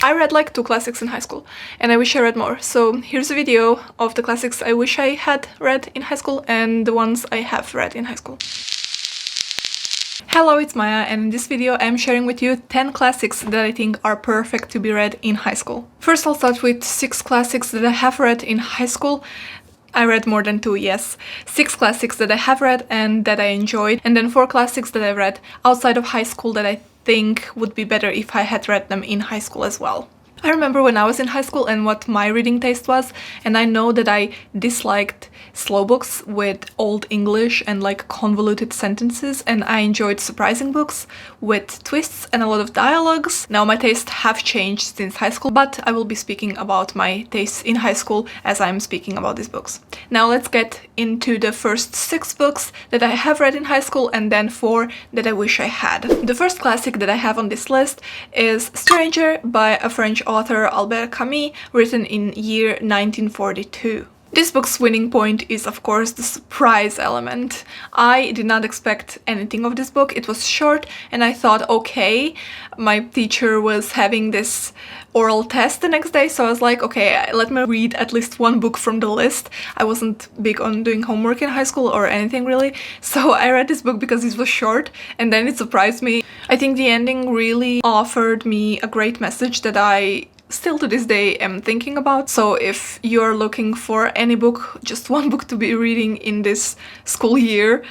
I read like 2 classics in high school, and I wish I read more. So here's a video of the classics I wish I had read in high school and the ones I have read in high school. Hello, it's Maja, and in this video I'm sharing with you 10 classics that I think are perfect to be read in high school. First, I'll start with 6 classics that I have read in high school. I read more than 2, yes. 6 classics that I have read and that I enjoyed, and then 4 classics that I read outside of high school that I think would be better if I had read them in high school as well. I remember when I was in high school and what my reading taste was, and I know that I disliked slow books with old English and like convoluted sentences, and I enjoyed surprising books with twists and a lot of dialogues. Now my tastes have changed since high school, but I will be speaking about my tastes in high school as I'm speaking about these books. Now let's get into the first 6 books that I have read in high school and then 4 that I wish I had. The first classic that I have on this list is Stranger by a French author, Albert Camus, written in year 1942. This book's winning point is, of course, the surprise element. I did not expect anything of this book. It was short, and I thought, okay, my teacher was having this oral test the next day, so I was like, okay, let me read at least 1 book from the list. I wasn't big on doing homework in high school or anything really, so I read this book because it was short, and then it surprised me. I think the ending really offered me a great message that I still to this day am thinking about. So if you're looking for any book, just 1 book to be reading in this school year,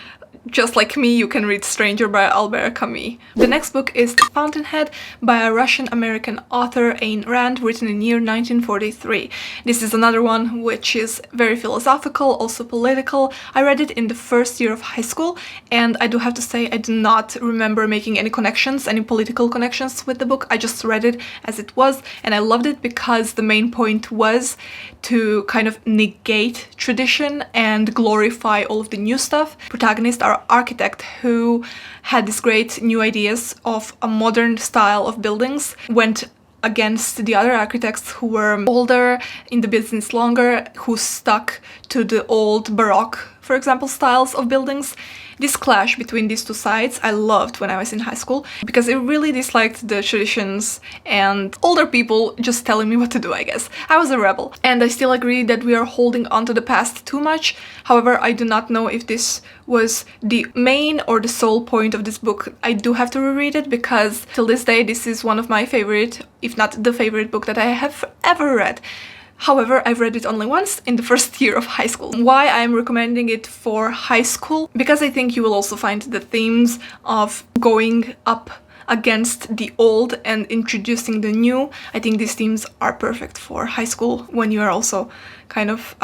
just like me, you can read Stranger by Albert Camus. The next book is The Fountainhead by a Russian-American author, Ayn Rand, written in year 1943. This is another one which is very philosophical, also political. I read it in the first year of high school, and I do have to say I do not remember making any connections, any political connections with the book. I just read it as it was, and I loved it because the main point was to kind of negate tradition and glorify all of the new stuff. Protagonist, our architect, who had these great new ideas of a modern style of buildings, went against the other architects who were older, in the business longer, who stuck to the old Baroque, for example, styles of buildings. This clash between these 2 sides I loved when I was in high school, because I really disliked the traditions and older people just telling me what to do, I guess. I was a rebel, and I still agree that we are holding on to the past too much. However, I do not know if this was the main or the sole point of this book. I do have to reread it because till this day this is one of my favorite, if not the favorite book that I have ever read. However, I've read it only once, in the first year of high school. Why I'm recommending it for high school? Because I think you will also find the themes of going up against the old and introducing the new. I think these themes are perfect for high school when you are also kind of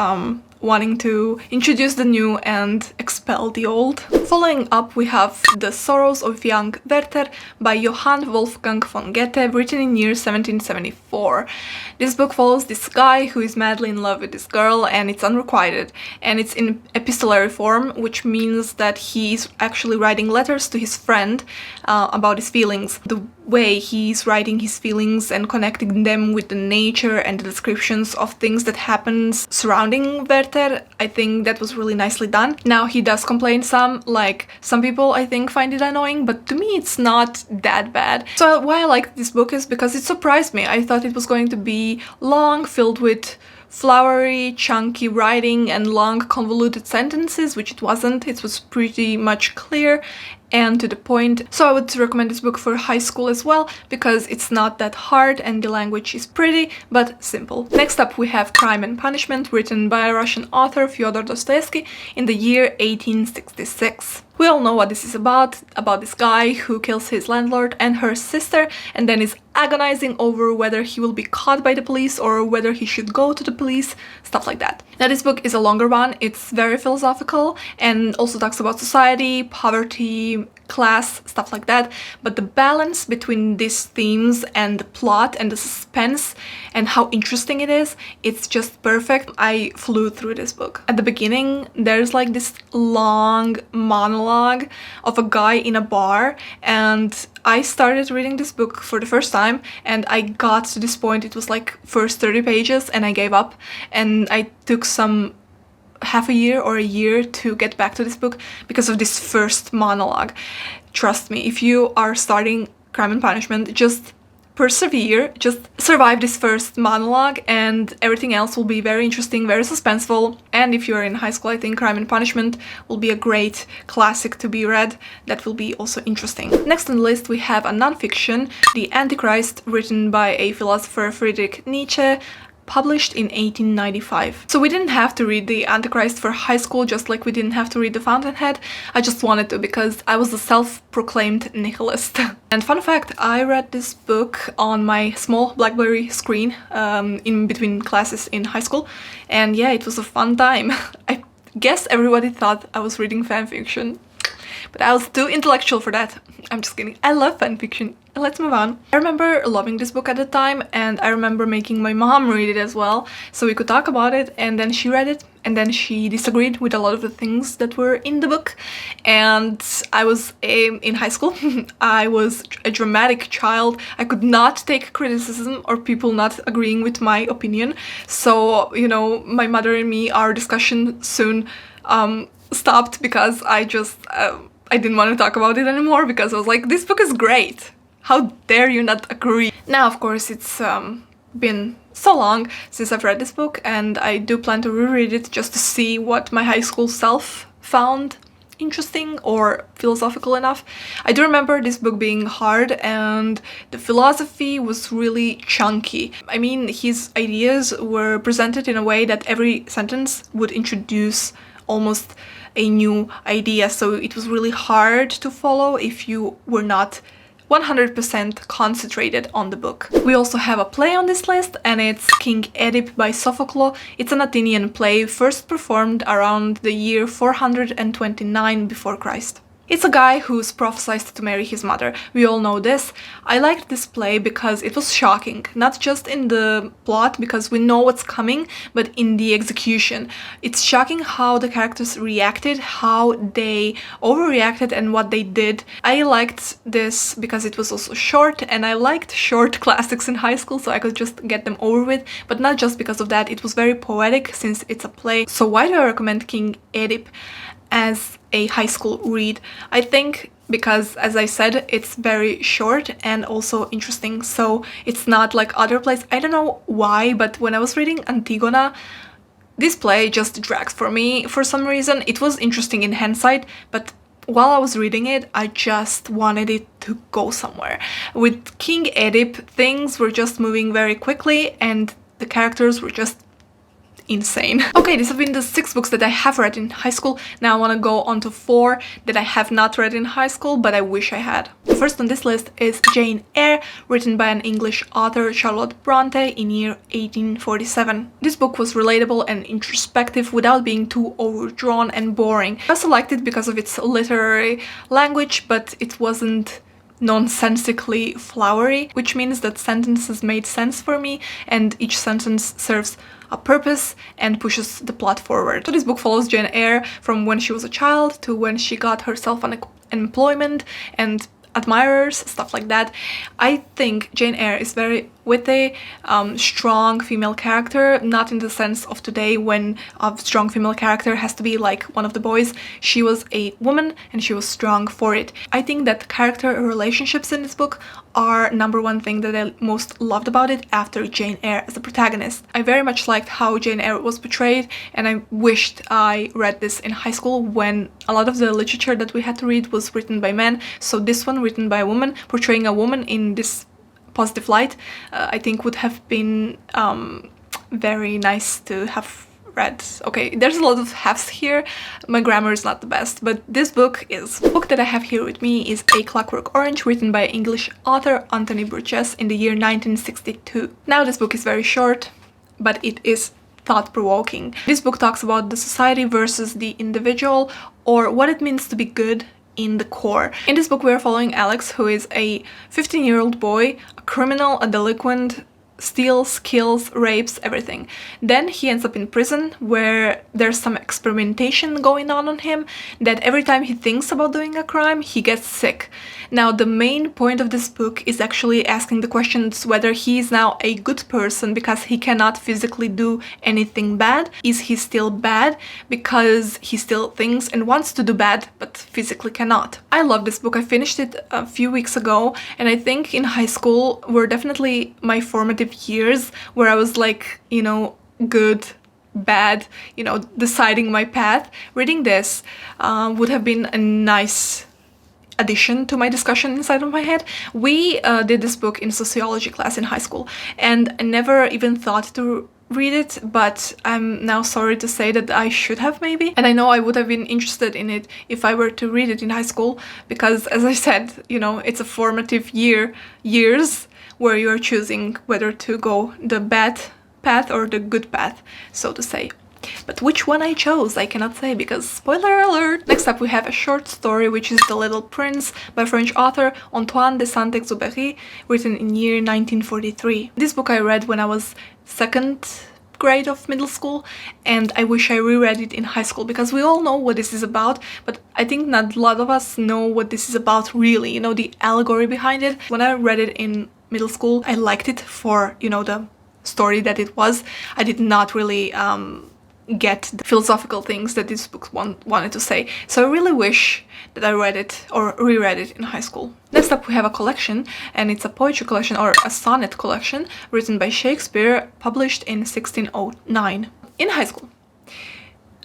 wanting to introduce the new and expel the old. Following up, we have The Sorrows of Young Werther by Johann Wolfgang von Goethe, written in year 1774. This book follows this guy who is madly in love with this girl, and it's unrequited, and it's in epistolary form, which means that he's actually writing letters to his friend about his feelings. The way he's writing his feelings and connecting them with the nature and the descriptions of things that happens surrounding Werther, I think that was really nicely done. Now, he does complain some, like some people I think find it annoying, but to me it's not that bad. So why I liked this book is because it surprised me. I thought it was going to be long, filled with flowery, chunky writing and long convoluted sentences, which it wasn't. It was pretty much clear and to the point. So I would recommend this book for high school as well, because it's not that hard and the language is pretty but simple. Next up, we have Crime and Punishment, written by a Russian author, Fyodor Dostoevsky, in the year 1866. We all know what this is about this guy who kills his landlord and her sister, and then is agonizing over whether he will be caught by the police or whether he should go to the police, stuff like that. Now, this book is a longer one. It's very philosophical and also talks about society, poverty, class, stuff like that, but the balance between these themes and the plot and the suspense and how interesting it is, it's just perfect. I flew through this book. At the beginning, there's like this long monologue of a guy in a bar, and I started reading this book for the first time and I got to this point. It was like first 30 pages and I gave up, and I took some half a year or a year to get back to this book because of this first monologue. Trust me, if you are starting Crime and Punishment, just persevere, just survive this first monologue, and everything else will be very interesting, very suspenseful. And if you're in high school, I think Crime and Punishment will be a great classic to be read that will be also interesting. Next on the list we have a non-fiction, The Antichrist, written by a philosopher Friedrich Nietzsche, published in 1895. So we didn't have to read The Antichrist for high school, just like we didn't have to read The Fountainhead. I just wanted to because I was a self-proclaimed nihilist. And fun fact, I read this book on my small BlackBerry screen in between classes in high school, and yeah, it was a fun time. I guess everybody thought I was reading fanfiction, but I was too intellectual for that. I'm just kidding. I love fanfiction. Let's move on. I remember loving this book at the time, and I remember making my mom read it as well, so we could talk about it, and then she read it, and then she disagreed with a lot of the things that were in the book. And I was in high school. I was a dramatic child. I could not take criticism or people not agreeing with my opinion. So, you know, my mother and me, our discussion soon stopped because I just I didn't want to talk about it anymore, because I was like, this book is great. How dare you not agree? Now, of course, it's been so long since I've read this book, and I do plan to reread it just to see what my high school self found interesting or philosophical enough. I do remember this book being hard, and the philosophy was really chunky. I mean, his ideas were presented in a way that every sentence would introduce almost a new idea, so it was really hard to follow if you were not 100% concentrated on the book. We also have a play on this list, and it's King Oedip by Sophocles. It's an Athenian play, first performed around the year 429 before Christ. It's a guy who's prophesied to marry his mother. We all know this. I liked this play because it was shocking, not just in the plot, because we know what's coming, but in the execution. It's shocking how the characters reacted, how they overreacted, and what they did. I liked this because it was also short, and I liked short classics in high school, so I could just get them over with, but not just because of that. It was very poetic since it's a play. So why do I recommend King Oedip as a high school read? I think because, as I said, it's very short and also interesting, so it's not like other plays. I don't know why, but when I was reading Antigona, this play just dragged for me for some reason. It was interesting in hindsight, but while I was reading it, I just wanted it to go somewhere. With King Oedip, things were just moving very quickly, and the characters were just insane. Okay, these have been the 6 books that I have read in high school. Now I want to go on to 4 that I have not read in high school, but I wish I had. The first on this list is Jane Eyre, written by an English author, Charlotte Bronte, in year 1847. This book was relatable and introspective without being too overdrawn and boring. I also liked it because of its literary language, but it wasn't nonsensically flowery, which means that sentences made sense for me, and each sentence serves a purpose and pushes the plot forward. So this book follows Jane Eyre from when she was a child to when she got herself an employment and admirers, stuff like that. I think Jane Eyre is very witty, strong female character, not in the sense of today when a strong female character has to be like one of the boys. She was a woman and she was strong for it. I think that character relationships in this book are #1 thing that I most loved about it after Jane Eyre as a protagonist. I very much liked how Jane Eyre was portrayed, and I wished I read this in high school when a lot of the literature that we had to read was written by men, so this one written by a woman, portraying a woman in this positive light, I think would have been very nice to have read. Okay, there's a lot of haves here, my grammar is not the best, but this book is. The book that I have here with me is A Clockwork Orange, written by English author Anthony Burgess in the year 1962. Now this book is very short, but it is thought-provoking. This book talks about the society versus the individual, or what it means to be good in the core. In this book we are following Alex, who is a 15-year-old boy, a criminal, a delinquent, steals, kills, rapes, everything. Then he ends up in prison where there's some experimentation going on him, that every time he thinks about doing a crime, he gets sick. Now, the main point of this book is actually asking the questions whether he is now a good person because he cannot physically do anything bad. Is he still bad because he still thinks and wants to do bad but physically cannot? I love this book. I finished it a few weeks ago, and I think in high school were definitely my formative years where I was like, you know, good, bad, you know, deciding my path. Reading this would have been a nice addition to my discussion inside of my head. We did this book in sociology class in high school, and I never even thought to read it, but I'm now sorry to say that I should have maybe. And I know I would have been interested in it if I were to read it in high school, because as I said, you know, it's a formative years where you are choosing whether to go the bad path or the good path, so to say. But which one I chose, I cannot say, because spoiler alert! Next up we have a short story, which is The Little Prince by French author Antoine de Saint-Exupéry, written in year 1943. This book I read when I was second grade of middle school, and I wish I reread it in high school, because we all know what this is about, but I think not a lot of us know what this is about really, you know, the allegory behind it. When I read it in middle school, I liked it for, you know, the story that it was. I did not really get the philosophical things that this book wanted to say. So I really wish that I read it or reread it in high school. Next up we have a collection, and it's a poetry collection or a sonnet collection written by Shakespeare, published in 1609. In high school,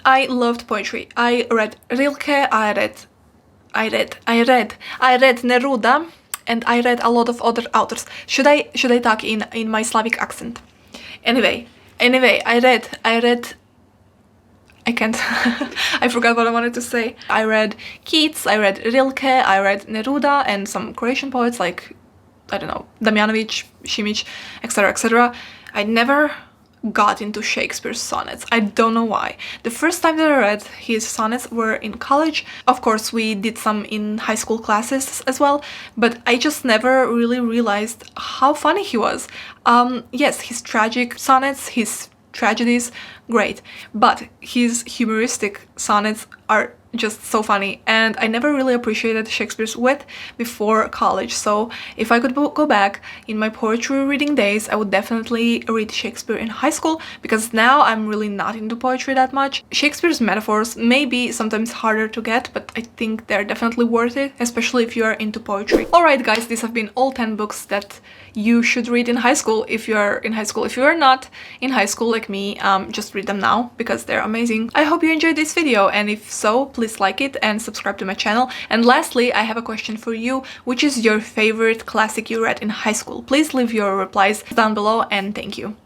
I loved poetry. I read Rilke, I read Neruda, and I read a lot of other authors. Should I talk in my Slavic accent? Anyway, I read I can't. I forgot what I wanted to say. I read Keats, I read Rilke, I read Neruda, and some Croatian poets like, I don't know, Damjanovic, Šimić, etc., etc. I never got into Shakespeare's sonnets. I don't know why. The first time that I read his sonnets were in college. Of course, we did some in high school classes as well, but I just never really realized how funny he was. Yes, his tragic sonnets, his tragedies, great, but his humoristic sonnets are just so funny, and I never really appreciated Shakespeare's wit before college. So if I could go back in my poetry reading days, I would definitely read Shakespeare in high school, because now I'm really not into poetry that much. Shakespeare's metaphors may be sometimes harder to get, but I think they're definitely worth it, especially if you are into poetry. Alright guys, these have been all 10 books that you should read in high school if you are in high school. If you are not in high school like me, just read them now because they're amazing. I hope you enjoyed this video, and if so, please like it and subscribe to my channel. And lastly, I have a question for you. Which is your favorite classic you read in high school? Please leave your replies down below, and thank you.